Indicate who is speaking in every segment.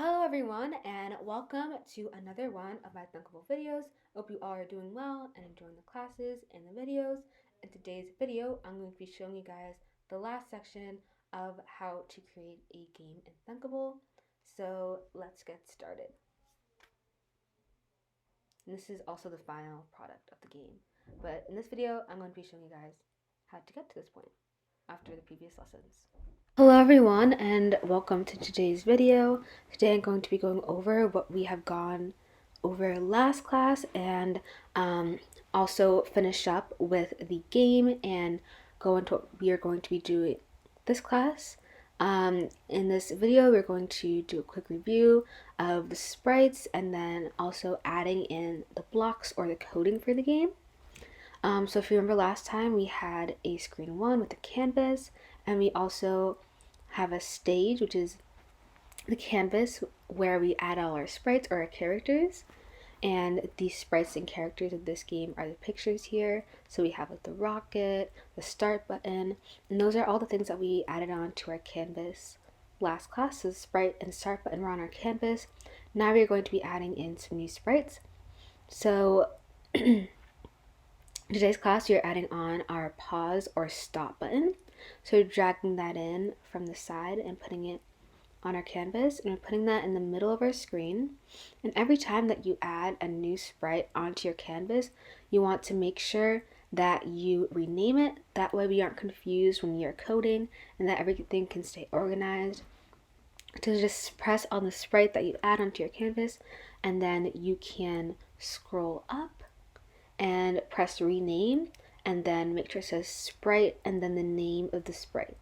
Speaker 1: Hello everyone and welcome to another one of my Thunkable videos. Hope you all are doing well and enjoying the classes and the videos. In today's video, I'm going to be showing you guys the last section of how to create a game in Thunkable. So let's get started. And this is also the final product of the game. But in this video, I'm going to be showing you guys how to get to this point after the previous lessons. Hello everyone and welcome to today's video. Today I'm going to be going over what we have gone over last class and also finish up with the game and go into what we are going to be doing this class. In this video we're going to do a quick review of the sprites and then also adding in the blocks or the coding for the game. So if you remember last time we had a screen 1 with a canvas, and we also have a stage, which is the canvas where we add all our sprites or our characters. And the sprites and characters of this game are the pictures here. So we have like the rocket, the start button, and those are all the things that we added on to our canvas last class. So the sprite and start button were on our canvas. Now we are going to be adding in some new sprites. So today's class, we are adding on our pause or stop button. So dragging that in from the side and putting it on our canvas, and we're putting that in the middle of our screen. And every time that you add a new sprite onto your canvas, you want to make sure that you rename it. That way we aren't confused when you're coding and that everything can stay organized. So just press on the sprite that you add onto your canvas, and then you can scroll up and press rename, and then make sure it says sprite and then the name of the sprite.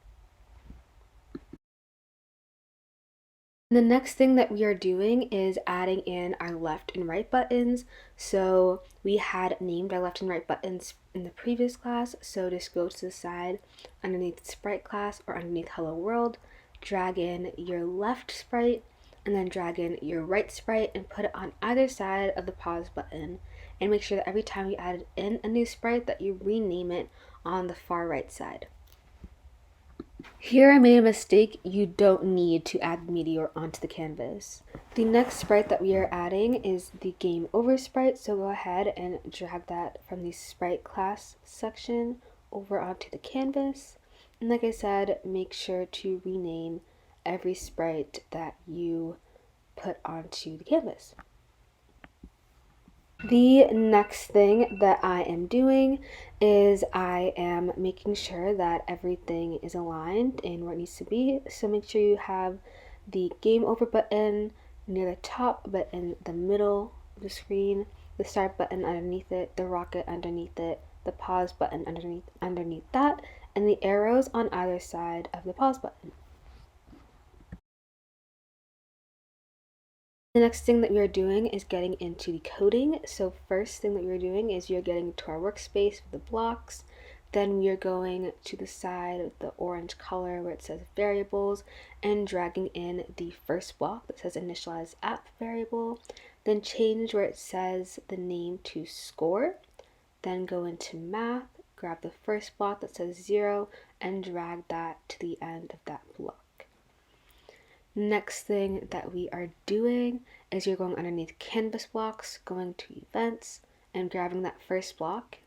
Speaker 1: The next thing that we are doing is adding in our left and right buttons. So we had named our left and right buttons in the previous class, so just go to the side underneath sprite class or underneath hello world, drag in your left sprite and then drag in your right sprite and put it on either side of the pause button, and make sure that every time you add in a new sprite that you rename it on the far right side. Here I made a mistake. You don't need to add the meteor onto the canvas. The next sprite that we are adding is the game over sprite, so go ahead and drag that from the sprite class section over onto the canvas. And like I said, make sure to rename every sprite that you put onto the canvas. The next thing that I am doing is I am making sure that everything is aligned and where it needs to be. So make sure you have the game over button near the top but in the middle of the screen, the start button underneath it, the rocket underneath it, the pause button underneath that, and the arrows on either side of the pause button. The next thing that we are doing is getting into the coding. So first thing that we are doing is you're getting to our workspace with the blocks. Then we are going to the side with the orange color where it says variables and dragging in the first block that says initialize app variable. Then change where it says the name to score. Then go into math, grab the first block that says 0 and drag that to the end of that block. Next thing that we are doing is you're going underneath canvas blocks, going to events and grabbing that first block.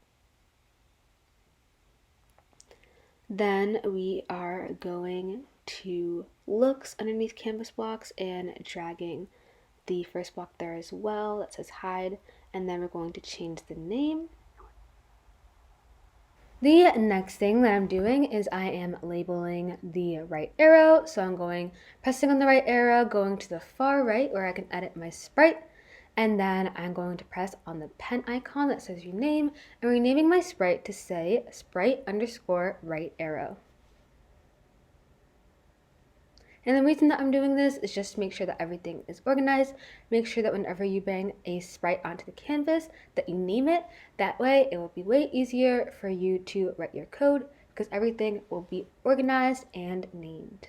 Speaker 1: Then we are going to looks underneath canvas blocks and dragging the first block there as well that says hide, and then we're going to change the name. The next thing that I'm doing is I am labeling the right arrow. So I'm pressing on the right arrow, going to the far right where I can edit my sprite. And then I'm going to press on the pen icon that says rename and renaming my sprite to say sprite underscore right arrow. And the reason that I'm doing this is just to make sure that everything is organized. Make sure that whenever you bring a sprite onto the canvas that you name it. That way it will be way easier for you to write your code because everything will be organized and named.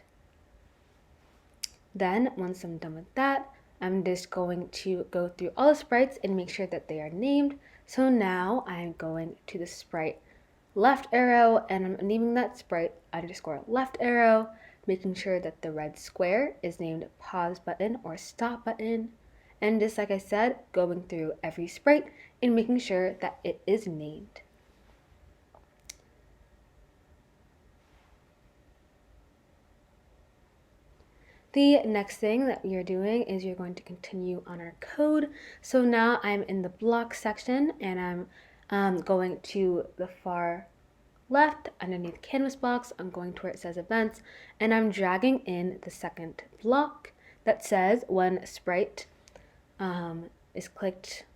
Speaker 1: Then once I'm done with that, I'm just going to go through all the sprites and make sure that they are named. So now I'm going to the sprite left arrow and I'm naming that sprite underscore left arrow. making sure that the red square is named pause button or stop button. And just like I said, going through every sprite and making sure that it is named. The next thing that we are doing is you're going to continue on our code. So now I'm in the block section and I'm going to the far left underneath canvas box. I'm going to where it says events and I'm dragging in the second block that says when sprite is clicked.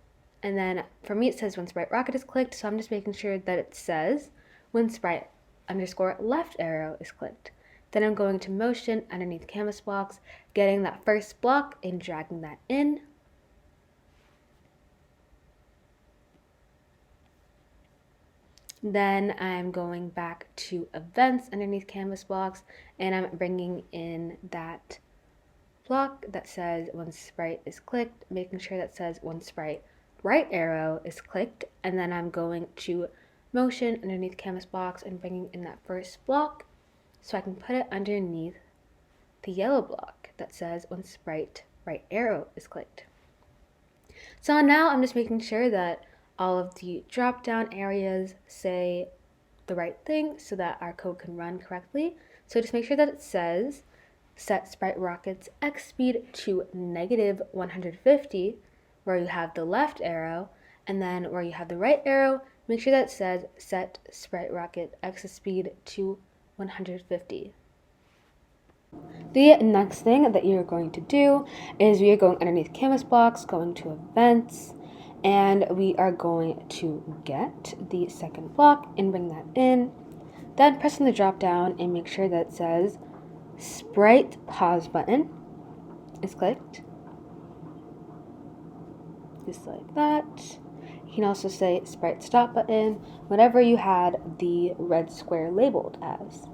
Speaker 1: And then for me it says when sprite rocket is clicked, so I'm just making sure that it says when sprite underscore left arrow is clicked. Then I'm going to motion underneath canvas box, getting that first block and dragging that in. Then I'm going back to events underneath canvas box and I'm bringing in that block that says when sprite is clicked, making sure that says when sprite right arrow is clicked, and then I'm going to motion underneath canvas box and bringing in that first block so I can put it underneath the yellow block that says when sprite right arrow is clicked. So now I'm just making sure that all of the drop down areas say the right thing so that our code can run correctly. So just make sure that it says set sprite rocket's x speed to negative 150 where you have the left arrow, and then where you have the right arrow, make sure that it says set sprite rocket x speed to 150. The next thing that you're going to do is we are going underneath canvas box, going to events, and we are going to get the second block and bring that in. Then press on the drop down and make sure that it says sprite pause button is clicked. Just like that. You can also say sprite stop button, whatever you had the red square labeled as.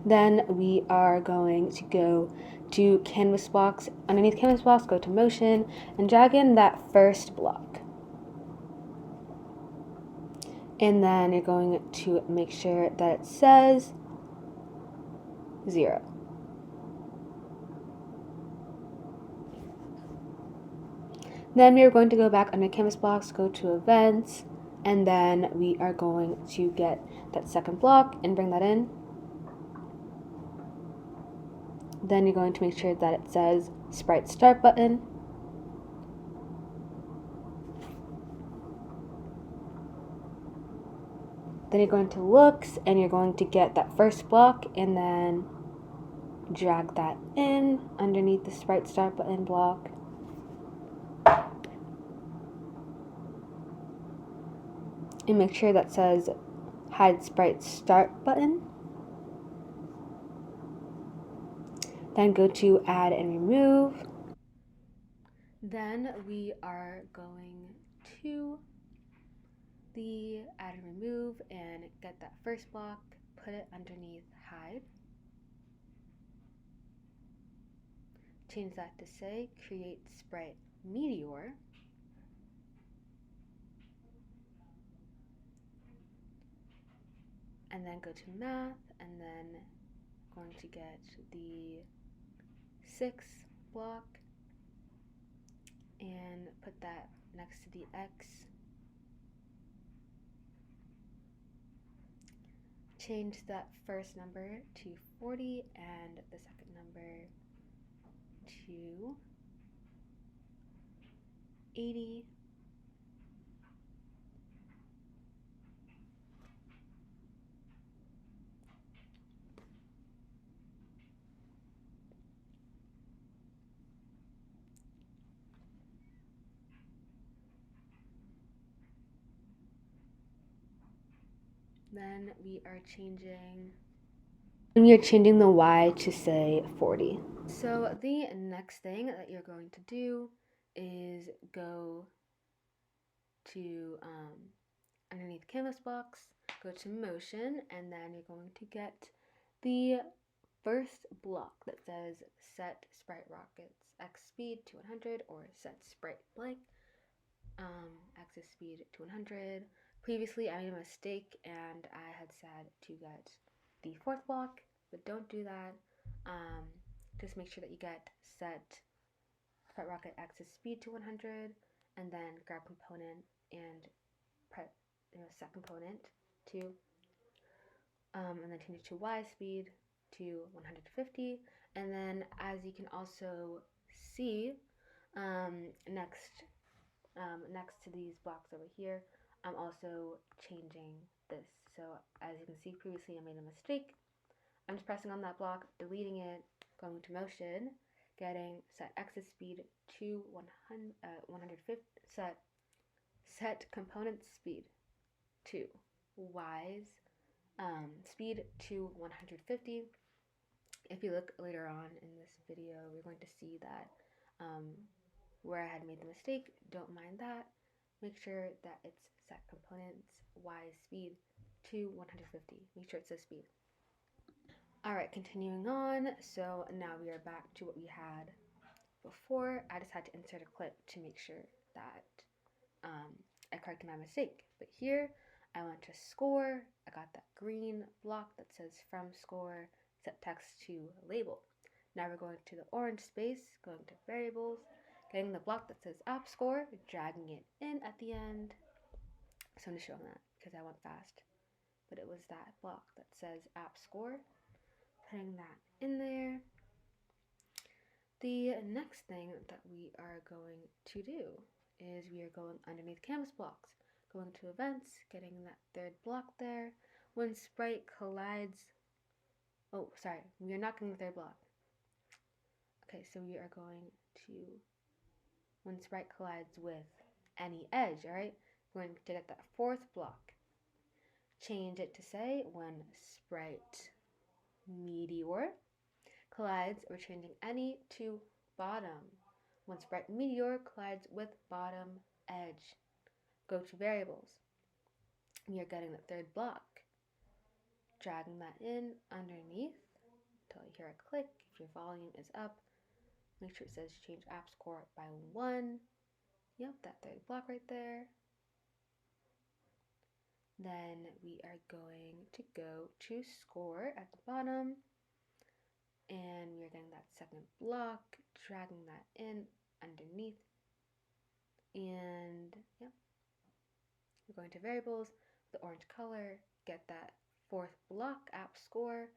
Speaker 1: Then we are going to go to canvas box. Underneath canvas box, go to motion and drag in that first block. And then you're going to make sure that it says 0. Then we are going to go back under canvas box, go to events, and then we are going to get that second block and bring that in. Then you're going to make sure that it says sprite start button. Then you're going to looks and you're going to get that first block and then drag that in underneath the sprite start button block. And make sure that says hide sprite start button. Then go to add and remove. Then we are going to the add and remove and get that first block, put it underneath hide. Change that to say create sprite meteor. And then go to math and then going to get the 6 block and put that next to the X. Change that first number to 40 and the second number to 80. Then we are changing the Y to say 40. So the next thing that you're going to do is go to underneath canvas box, go to motion, and then you're going to get the first block that says set sprite rockets x speed to 100 or set sprite blank x speed to 100. Previously I made a mistake and I had said to get the fourth block, but don't do that. Just make sure that you get set Sprite Rocket Axis speed to 100, and then grab component and set component to, and then change it to Y speed to 150. And then, as you can also see, next to these blocks over here, I'm also changing this. So as you can see, previously I made a mistake. I'm just pressing on that block, deleting it, going to motion, getting set axis speed to 150, set component speed to Y's speed to 150. If you look later on in this video, we're going to see that where I had made the mistake, don't mind that. Make sure that it's set components Y speed to 150. Make sure it says speed. Alright, continuing on. So now we are back to what we had before. I just had to insert a clip to make sure that I corrected my mistake. But here I went to score. I got that green block that says from score, set text to label. Now we're going to the orange space, going to variables, getting the block that says app score, dragging it in at the end. So I'm just showing that because I went fast. But it was that block that says app score, putting that in there. The next thing that we are going to do is we are going underneath canvas blocks, going to events, getting that third block there. When sprite collides, oh sorry, we are not getting the third block. Okay, so we are going to, when sprite collides with any edge, alright? We're going to get that fourth block. Change it to say when sprite meteor collides, we're changing any to bottom. When sprite meteor collides with bottom edge. Go to variables. We are getting the third block. Dragging that in underneath until you hear a click. If your volume is up, make sure it says change app score by 1. Yep, that third block right there. Then we are going to go to score at the bottom. And we are getting that second block, dragging that in underneath. And yep, we're going to variables, the orange color, get that fourth block, app score,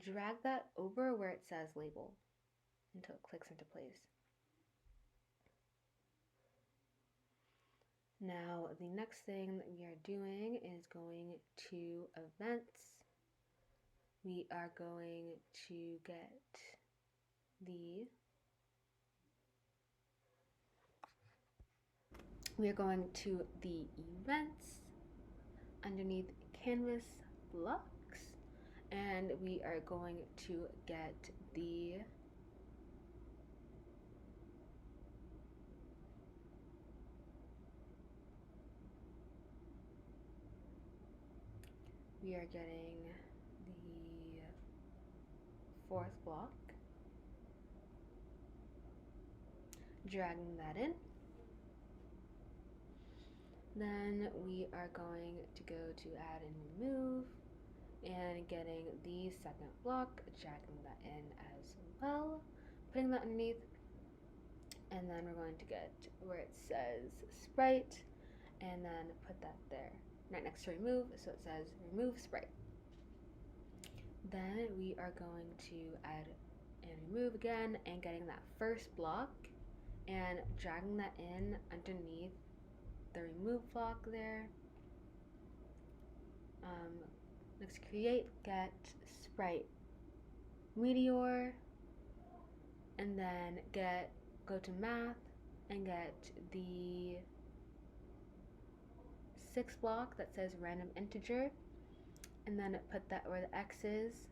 Speaker 1: drag that over where it says label until it clicks into place. Now, the next thing that we are doing is going to events. We are going to get we are going to the events underneath canvas blocks, and we are going to get we are getting the fourth block, dragging that in. Then we are going to go to add and remove, and getting the second block, dragging that in as well, putting that underneath, and then we're going to get where it says sprite, and then put that there, right next to remove, so it says remove sprite. Then we are going to add and remove again, and getting that first block, and dragging that in underneath the remove block there. Next, create, get sprite meteor, and then go to math and get the sixth block that says random integer, and then put that where the x is,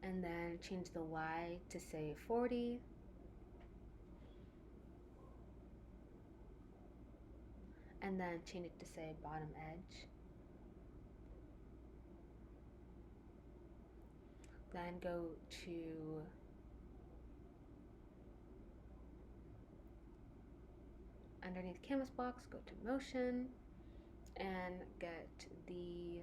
Speaker 1: and then change the y to say 40. And then change it to say bottom edge. Then go to underneath canvas blocks, go to motion, and get the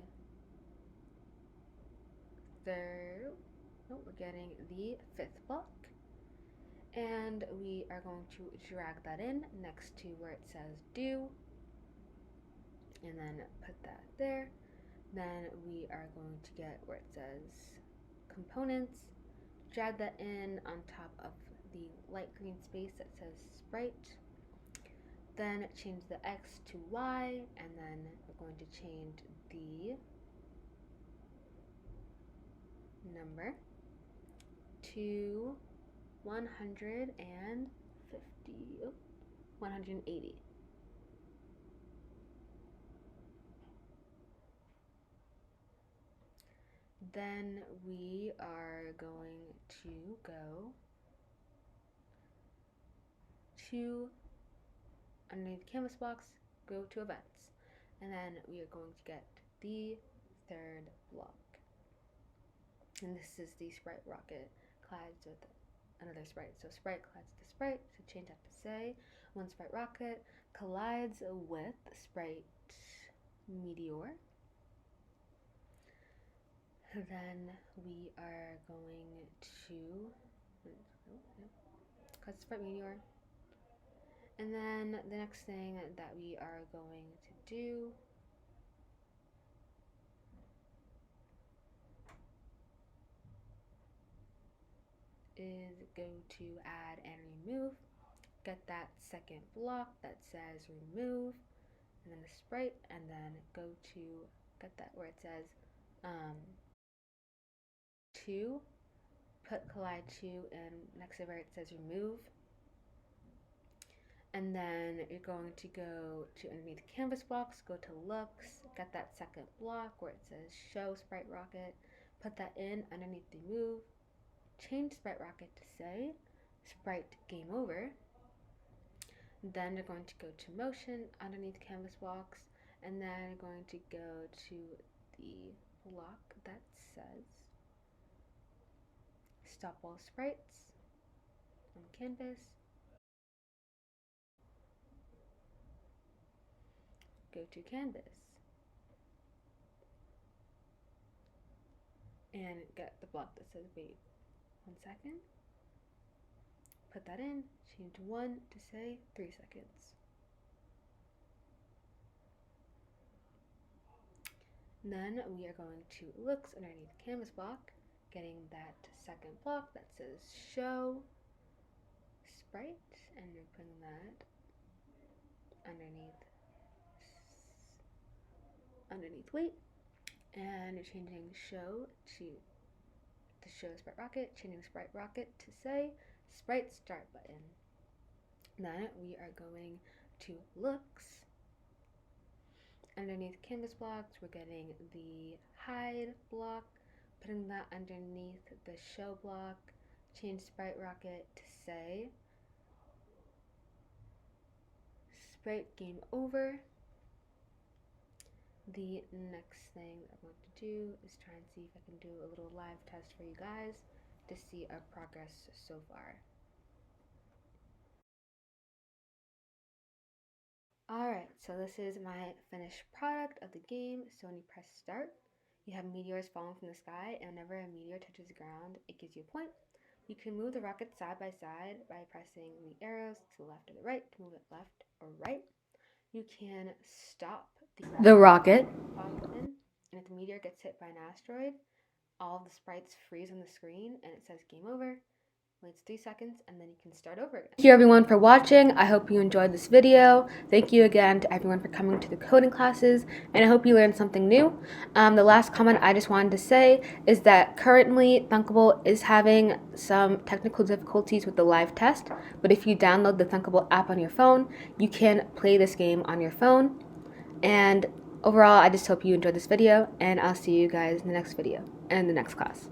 Speaker 1: we're getting the 5th block. And we are going to drag that in next to where it says do, and then put that there. Then we are going to get where it says components, drag that in on top of the light green space that says sprite. Then change the X to Y, and then we're going to change the number to 180. Then we are going to go to underneath the canvas box, go to events, and then we are going to get the 3rd block. And this is the sprite rocket collides with another sprite. So sprite collides with the sprite, so change that to say when sprite rocket collides with sprite meteor. Then we are going to collides sprite meteor. And then the next thing that we are going to do is go to add and remove, get that 2nd block that says remove, and then the sprite, and then go to get that where it says 2, put collide 2 and next to where it says remove, and then you're going to go to underneath the canvas box, go to looks, get that 2nd block where it says show sprite rocket, put that in underneath remove, change sprite rocket to say sprite game over. Then you're going to go to motion underneath canvas box, and then you're going to go to the block that says stop all sprites on canvas, go to canvas, and get the block that says wait 1 second, put that in, change 1 to say 3 seconds. Then we are going to looks underneath canvas block, getting that 2nd block that says show sprite, and you're putting that underneath wait, and you're changing show to show sprite rocket, changing sprite rocket to say sprite start button. Then we are going to looks underneath canvas blocks, we're getting the hide block, putting that underneath the show block, change sprite rocket to say sprite game over. The next thing I'm going to do is try and see if I can do a little live test for you guys to see our progress so far. Alright, so this is my finished product of the game. So when you press start, you have meteors falling from the sky, and whenever a meteor touches the ground, it gives you a point. You can move the rocket side by side by pressing the arrows to the left or the right to move it left or right. You can stop the rocket, and if the meteor gets hit by an asteroid, all of the sprites freeze on the screen and it says game over. Waits 3 seconds, and then you can start over again. Thank you everyone for watching. I hope you enjoyed this video. Thank you again to everyone for coming to the coding classes, and I hope you learned something new. The last comment I just wanted to say is that currently Thunkable is having some technical difficulties with the live test, but if you download the Thunkable app on your phone, you can play this game on your phone. And overall, I just hope you enjoyed this video, and I'll see you guys in the next video and the next class.